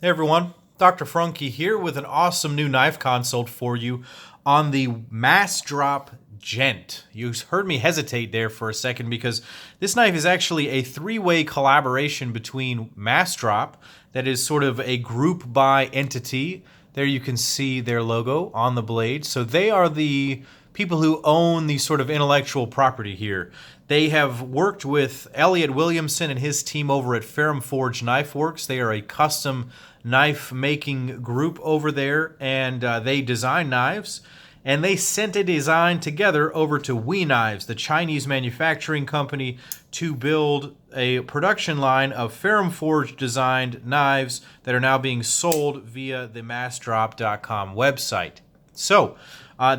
Hey everyone, Dr. Frunkey here with an awesome new knife consult for you on the Massdrop Gent. You heard me hesitate there for a second because this knife is actually a three-way collaboration between Massdrop, that is sort of a group buy entity. There you can see their logo on the blade. So they are the people who own the sort of intellectual property here. They have worked with Elliot Williamson and his team over at Ferrum Forge Knife Works. They are a custom knife making group over there, and they design knives. And they sent a design together over to Knives, the Chinese manufacturing company, to build a production line of Ferrum Forge designed knives that are now being sold via the Massdrop.com website. So,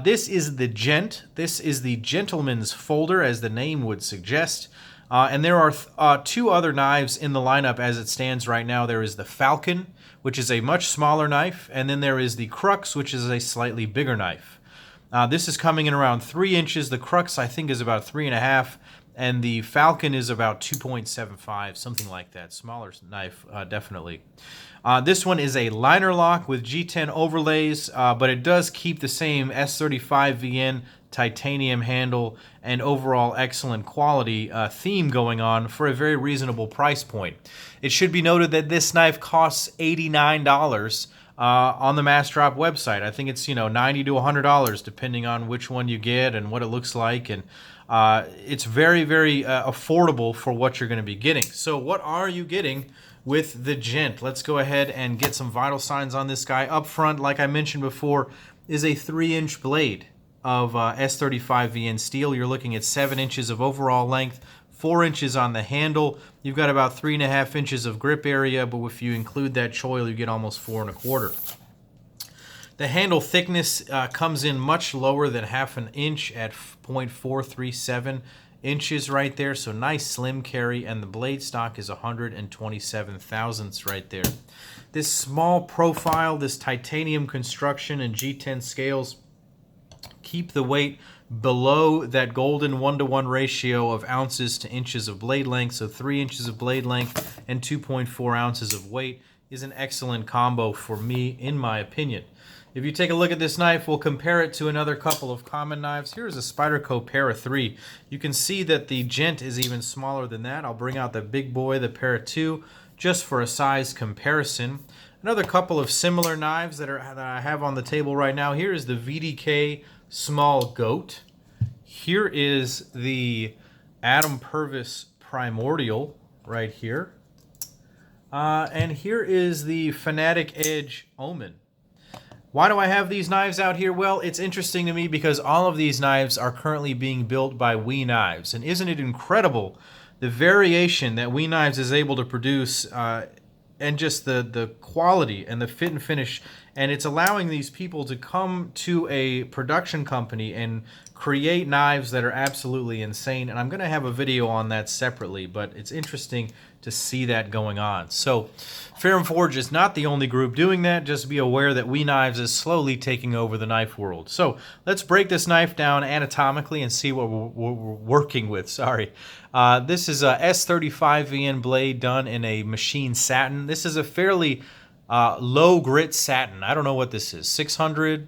this is the Gent. This is the gentleman's folder, as the name would suggest. And there are two other knives in the lineup as it stands right now. There is the Falcon, which is a much smaller knife, and then there is the Crux, which is a slightly bigger knife. This is coming in around 3 inches. The Crux, I think, is about 3.5, and the Falcon is about 2.75, something like that. Smaller knife, definitely. This one is a liner lock with G10 overlays, but it does keep the same S35VN titanium handle and overall excellent quality theme going on for a very reasonable price point. It should be noted that this knife costs $89 on the Massdrop website. I think it's, $90 to $100 depending on which one you get and what it looks like, and it's very, very affordable for what you're going to be getting. So what are you getting with the Gent? Let's go ahead and get some vital signs on this guy. Up front, like I mentioned before, is a 3-inch blade of S35VN steel. You're looking at 7 inches of overall length, 4 inches on the handle. You've got about 3.5 inches of grip area, but if you include that choil, you get almost 4.25. The handle thickness comes in much lower than half an inch at 0.437 inches right there, so nice slim carry, and the blade stock is 127 thousandths right there. This small profile, this titanium construction and G10 scales keep the weight below that golden 1-to-1 ratio of ounces to inches of blade length. So 3 inches of blade length and 2.4 ounces of weight is an excellent combo for me, in my opinion. If you take a look at this knife, we'll compare it to another couple of common knives. Here's a Spyderco Para 3. You can see that the Gent is even smaller than that. I'll bring out the big boy, the Para 2, just for a size comparison. Another couple of similar knives that I have on the table right now. Here is the VDK Small Goat. Here is the Adam Purvis Primordial right here. And here is the Fanatic Edge Omen. Why do I have these knives out here? Well, it's interesting to me because all of these knives are currently being built by Knives. And isn't it incredible the variation that Knives is able to produce, and just the quality and the fit and finish. And it's allowing these people to come to a production company and create knives that are absolutely insane. And I'm going to have a video on that separately, but it's interesting to see that going on. So Ferrum Forge is not the only group doing that. Just be aware that Knives is slowly taking over the knife world. So let's break this knife down anatomically and see what we're working with. This is a S35VN blade done in a machine satin. This is a fairly low grit satin. I don't know what this is, 600,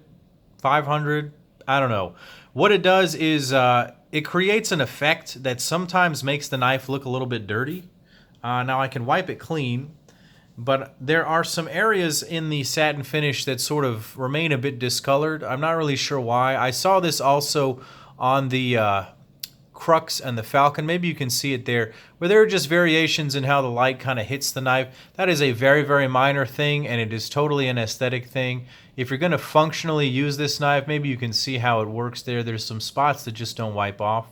500, I don't know. What it does is it creates an effect that sometimes makes the knife look a little bit dirty. Now I can wipe it clean, but there are some areas in the satin finish that sort of remain a bit discolored. I'm not really sure why. I saw this also on the Crux and the Falcon. Maybe you can see it there, where there are just variations in how the light kind of hits the knife. That is a very, very minor thing, and it is totally an aesthetic thing. If you're going to functionally use this knife, maybe you can see how it works there. There's some spots that just don't wipe off.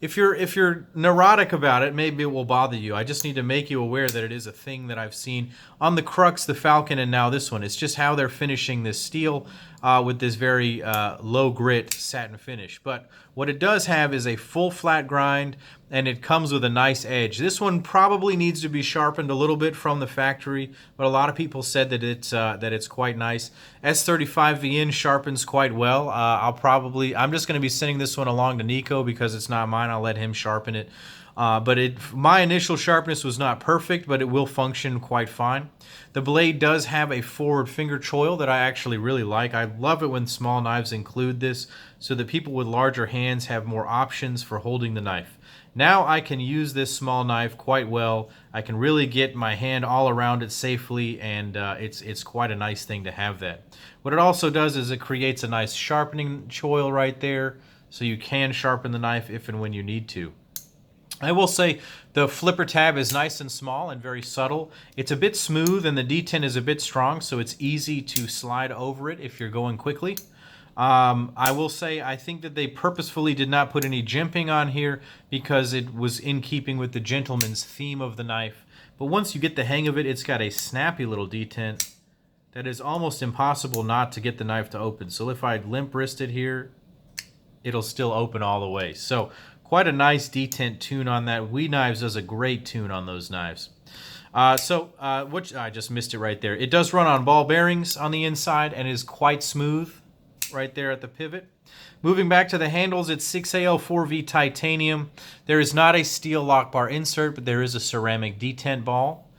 If you're neurotic about it, maybe it will bother you. I just need to make you aware that it is a thing that I've seen on the Crux, the Falcon, and now this one. It's just how they're finishing this steel with this very low grit satin finish. But what it does have is a full flat grind, and it comes with a nice edge. This one probably needs to be sharpened a little bit from the factory, but a lot of people said that it's quite nice. S35VN sharpens quite well. I'm just going to be sending this one along to Nico because it's not mine. I'll let him sharpen it. But my initial sharpness was not perfect, but it will function quite fine. The blade does have a forward finger choil that I actually really like. I love it when small knives include this so that people with larger hands have more options for holding the knife. Now I can use this small knife quite well. I can really get my hand all around it safely, and it's quite a nice thing to have that. What it also does is it creates a nice sharpening choil right there, so you can sharpen the knife if and when you need to. I will say the flipper tab is nice and small and very subtle. It's a bit smooth and the detent is a bit strong, so it's easy to slide over it if you're going quickly. I will say I think that they purposefully did not put any jimping on here because it was in keeping with the gentleman's theme of the knife. But once you get the hang of it, it's got a snappy little detent that is almost impossible not to get the knife to open. So if I limp wrist it here, it'll still open all the way. So quite a nice detent tune on that. Knives does a great tune on those knives. Which I just missed it right there. It does run on ball bearings on the inside and is quite smooth right there at the pivot. Moving back to the handles, it's 6AL4V titanium. There is not a steel lock bar insert, but there is a ceramic detent ball.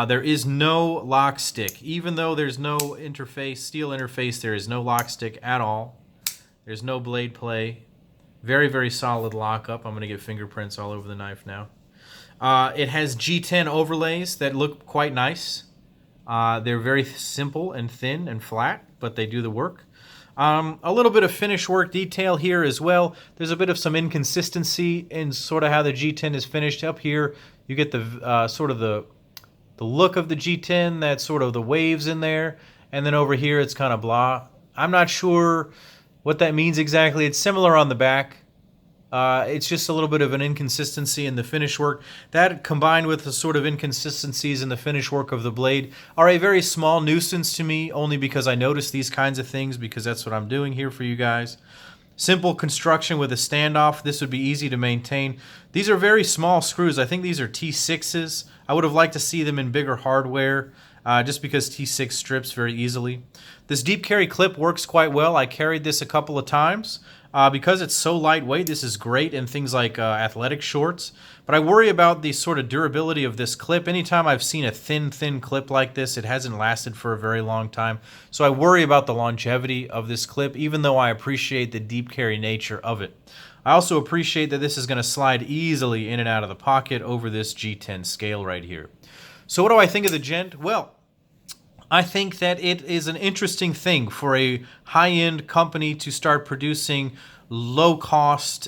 There is no lock stick. Even though there's no interface, steel interface, there is no lock stick at all. There's no blade play. Very, very solid lockup. I'm going to get fingerprints all over the knife now. It has G10 overlays that look quite nice. They're very simple and thin and flat, but they do the work. A little bit of finish work detail here as well. There's a bit of some inconsistency in sort of how the G10 is finished. Up here, you get the sort of the look of the G10, that sort of the waves in there, and then over here it's kind of blah. I'm not sure what that means exactly. It's similar on the back. It's just a little bit of an inconsistency in the finish work. That, combined with the sort of inconsistencies in the finish work of the blade, are a very small nuisance to me, only because I notice these kinds of things, because that's what I'm doing here for you guys. Simple construction with a standoff. This would be easy to maintain. These are very small screws. I think these are T6s. I would have liked to see them in bigger hardware, just because T6 strips very easily. This deep carry clip works quite well. I carried this a couple of times. Because it's so lightweight, this is great in things like athletic shorts. But I worry about the sort of durability of this clip. Anytime I've seen a thin clip like this, it hasn't lasted for a very long time. So I worry about the longevity of this clip, even though I appreciate the deep carry nature of it. I also appreciate that this is going to slide easily in and out of the pocket over this G10 scale right here. So what do I think of the Gent? Well, I think that it is an interesting thing for a high-end company to start producing low-cost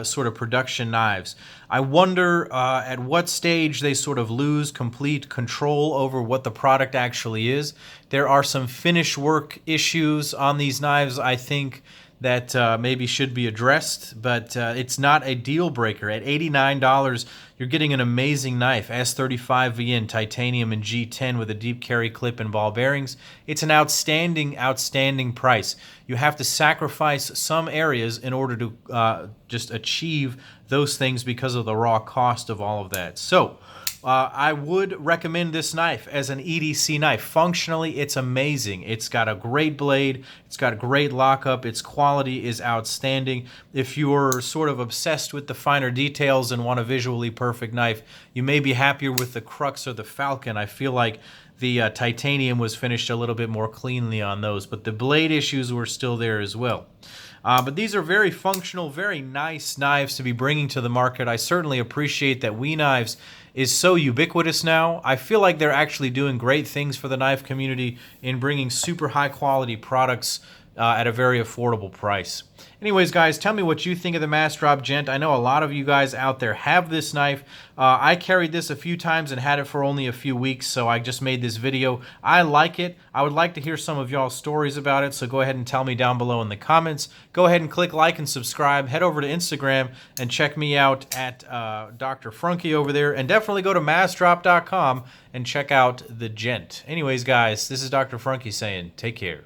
sort of production knives. I wonder at what stage they sort of lose complete control over what the product actually is. There are some finish work issues on these knives, I think, that maybe should be addressed, but it's not a deal breaker. At $89, you're getting an amazing knife, S35VN titanium and G10 with a deep carry clip and ball bearings. It's an outstanding, outstanding price. You have to sacrifice some areas in order to just achieve those things because of the raw cost of all of that. So I would recommend this knife as an EDC knife. Functionally, it's amazing. It's got a great blade. It's got a great lockup. Its quality is outstanding. If you're sort of obsessed with the finer details and want a visually perfect knife, you may be happier with the Crux or the Falcon. I feel like the titanium was finished a little bit more cleanly on those, but the blade issues were still there as well. But these are very functional, very nice knives to be bringing to the market. I certainly appreciate that Knives is so ubiquitous now. I feel like they're actually doing great things for the knife community in bringing super high quality products at a very affordable price. Anyways, guys, tell me what you think of the Massdrop Gent. I know a lot of you guys out there have this knife. I carried this a few times and had it for only a few weeks, so I just made this video. I like it. I would like to hear some of y'all's stories about it, so go ahead and tell me down below in the comments. Go ahead and click like and subscribe. Head over to Instagram and check me out at Dr. Frunkey over there. And definitely go to massdrop.com and check out the Gent. Anyways, guys, this is Dr. Frunkey saying take care.